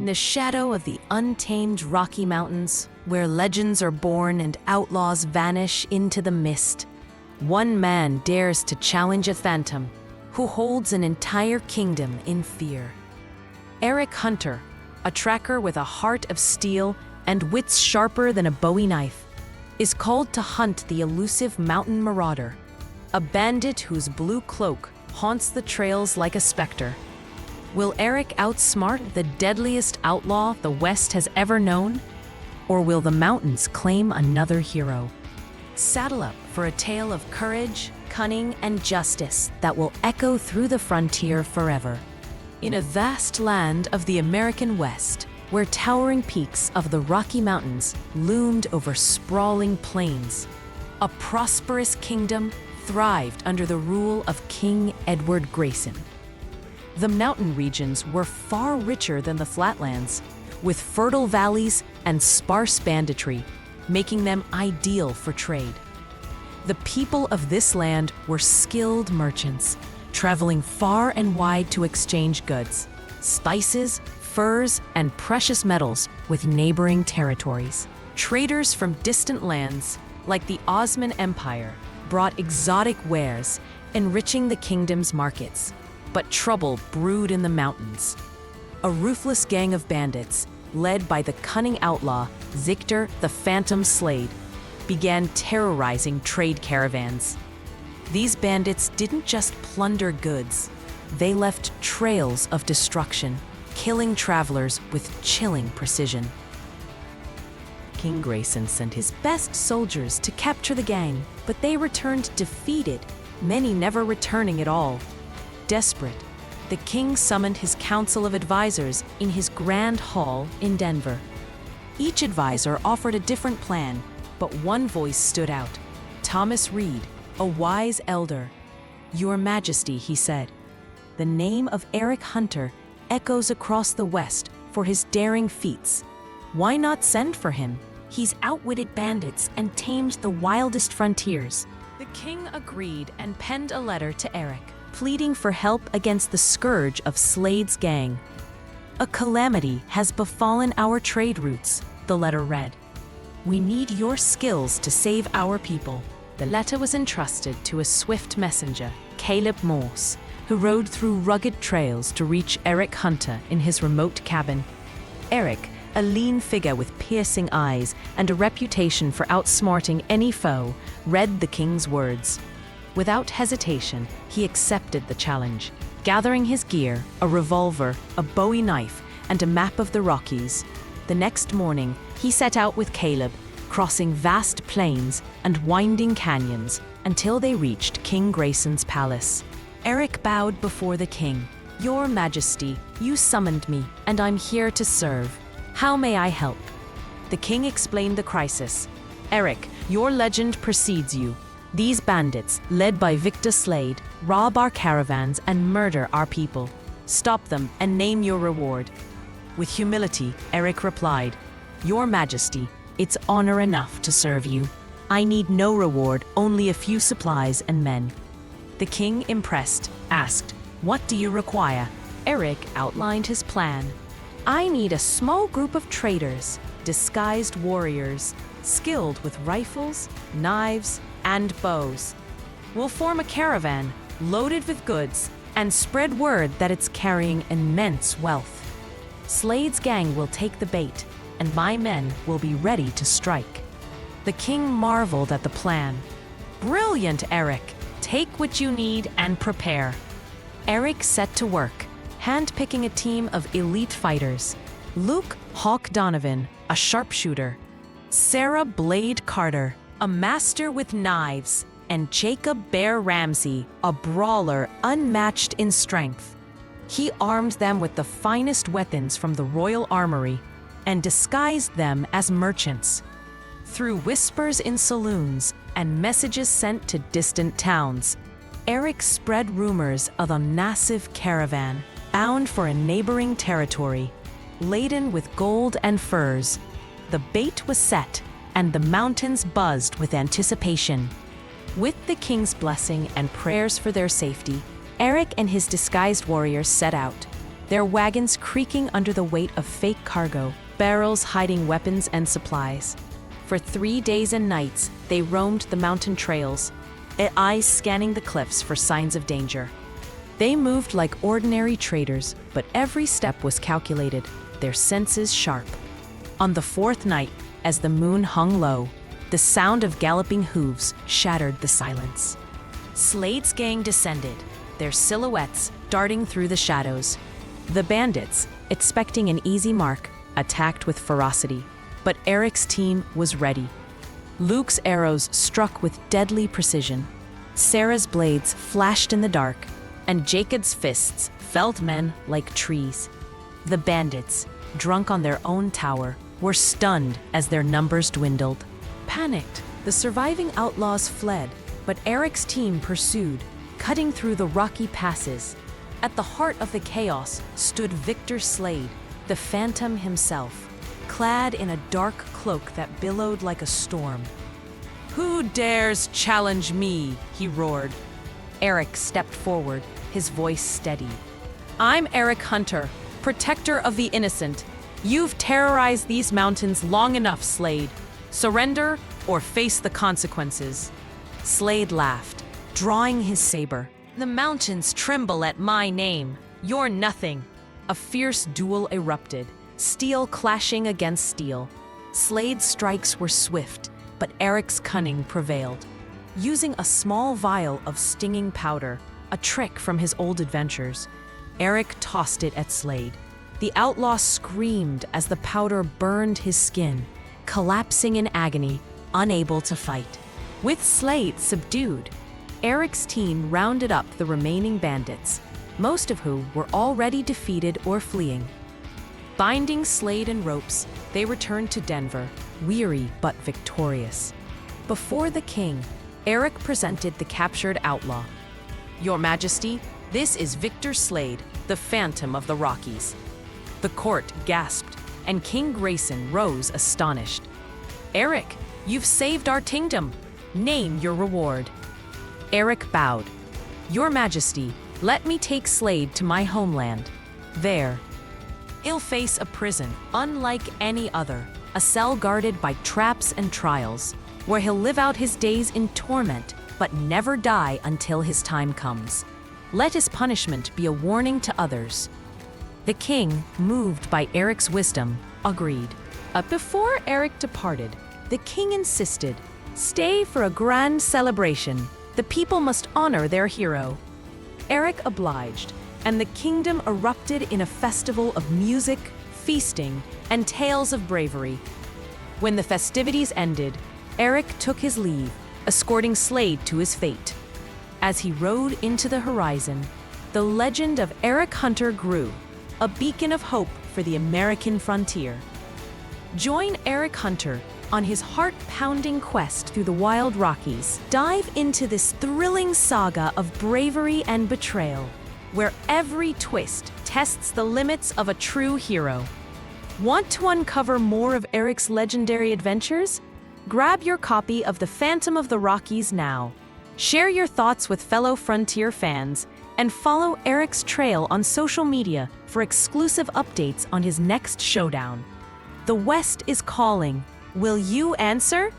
In the shadow of the untamed Rocky Mountains, where legends are born and outlaws vanish into the mist, one man dares to challenge a phantom who holds an entire kingdom in fear. Eric Hunter, a tracker with a heart of steel and wits sharper than a Bowie knife, is called to hunt the elusive Mountain Marauder, a bandit whose blue cloak haunts the trails like a specter. Will Eric outsmart the deadliest outlaw the West has ever known? Or will the mountains claim another hero? Saddle up for a tale of courage, cunning, and justice that will echo through the frontier forever. In a vast land of the American West, where towering peaks of the Rocky Mountains loomed over sprawling plains, a prosperous kingdom thrived under the rule of King Edward Grayson. The mountain regions were far richer than the flatlands, with fertile valleys and sparse banditry, making them ideal for trade. The people of this land were skilled merchants, traveling far and wide to exchange goods, spices, furs, and precious metals with neighboring territories. Traders from distant lands, like the Osman Empire, brought exotic wares, enriching the kingdom's markets. But trouble brewed in the mountains. A ruthless gang of bandits, led by the cunning outlaw Victor the Phantom Slade, began terrorizing trade caravans. These bandits didn't just plunder goods, they left trails of destruction, killing travelers with chilling precision. King Grayson sent his best soldiers to capture the gang, but they returned defeated, many never returning at all. Desperate, the king summoned his council of advisors in his grand hall in Denver. Each advisor offered a different plan, but one voice stood out: Thomas Reed, a wise elder. "Your Majesty," he said, "the name of Eric Hunter echoes across the West for his daring feats. Why not send for him? He's outwitted bandits and tamed the wildest frontiers." The king agreed and penned a letter to Eric, pleading for help against the scourge of Slade's gang. "A calamity has befallen our trade routes," the letter read. "We need your skills to save our people." The letter was entrusted to a swift messenger, Caleb Morse, who rode through rugged trails to reach Eric Hunter in his remote cabin. Eric, a lean figure with piercing eyes and a reputation for outsmarting any foe, read the king's words. Without hesitation, he accepted the challenge, gathering his gear, a revolver, a Bowie knife, and a map of the Rockies. The next morning, he set out with Caleb, crossing vast plains and winding canyons until they reached King Grayson's palace. Eric bowed before the king. "Your Majesty, you summoned me, and I'm here to serve. How may I help?" The king explained the crisis. "Eric, your legend precedes you. These bandits, led by Victor Slade, rob our caravans and murder our people. Stop them and name your reward." With humility, Eric replied, "Your Majesty, it's honor enough to serve you. I need no reward, only a few supplies and men." The king, impressed, asked, "What do you require?" Eric outlined his plan. "I need a small group of traders, disguised warriors, skilled with rifles, knives, and bows. We'll form a caravan, loaded with goods, and spread word that it's carrying immense wealth. Slade's gang will take the bait, and my men will be ready to strike." The king marveled at the plan. "Brilliant, Eric! Take what you need and prepare." Eric set to work, handpicking a team of elite fighters. Luke Hawk Donovan, a sharpshooter; Sarah Blade Carter, a master with knives; and Jacob Bear Ramsey, a brawler unmatched in strength. He armed them with the finest weapons from the royal armory and disguised them as merchants. Through whispers in saloons and messages sent to distant towns, Eric spread rumors of a massive caravan bound for a neighboring territory, laden with gold and furs. The bait was set, and the mountains buzzed with anticipation. With the king's blessing and prayers for their safety, Eric and his disguised warriors set out. their wagons creaking under the weight of fake cargo, barrels hiding weapons and supplies. For 3 days and nights, they roamed the mountain trails, eyes scanning the cliffs for signs of danger. They moved like ordinary traders, but every step was calculated, their senses sharp. On the 4th night, as the moon hung low, the sound of galloping hooves shattered the silence. Slade's gang descended, their silhouettes darting through the shadows. The bandits, expecting an easy mark, attacked with ferocity, but Eric's team was ready. Luke's arrows struck with deadly precision. Sarah's blades flashed in the dark, and Jacob's fists felled men like trees. The bandits, drunk on their own tower, were stunned as their numbers dwindled. Panicked, the surviving outlaws fled, but Eric's team pursued, cutting through the rocky passes. At the heart of the chaos stood Victor Slade, the Phantom himself, clad in a dark cloak that billowed like a storm. "Who dares challenge me?" he roared. Eric stepped forward, his voice steady. "I'm Eric Hunter, protector of the innocent. You've terrorized these mountains long enough, Slade. Surrender or face the consequences." Slade laughed, drawing his saber. "The mountains tremble at my name. You're nothing." A fierce duel erupted, steel clashing against steel. Slade's strikes were swift, but Eric's cunning prevailed. Using a small vial of stinging powder, a trick from his old adventures, Eric tossed it at Slade. The outlaw screamed as the powder burned his skin, collapsing in agony, unable to fight. With Slade subdued, Eric's team rounded up the remaining bandits, most of whom were already defeated or fleeing. Binding Slade in ropes, they returned to Denver, weary but victorious. Before the king, Eric presented the captured outlaw. "Your Majesty, this is Victor Slade, the Phantom of the Rockies." The court gasped, and King Grayson rose astonished. "Eric, you've saved our kingdom. Name your reward." Eric bowed. "Your Majesty, let me take Slade to my homeland. There, he'll face a prison unlike any other, a cell guarded by traps and trials, where he'll live out his days in torment, but never die until his time comes. Let his punishment be a warning to others." The king, moved by Eric's wisdom, agreed. Before Eric departed, the king insisted, "Stay for a grand celebration. The people must honor their hero." Eric obliged, and the kingdom erupted in a festival of music, feasting, and tales of bravery. When the festivities ended, Eric took his leave, escorting Slade to his fate. As he rode into the horizon, the legend of Eric Hunter grew, a beacon of hope for the American frontier. Join Eric Hunter on his heart-pounding quest through the wild Rockies. Dive into this thrilling saga of bravery and betrayal, where every twist tests the limits of a true hero. Want to uncover more of Eric's legendary adventures? Grab your copy of The Phantom of the Rockies now. Share your thoughts with fellow Frontier fans, and follow Eric's trail on social media for exclusive updates on his next showdown. The West is calling. Will you answer?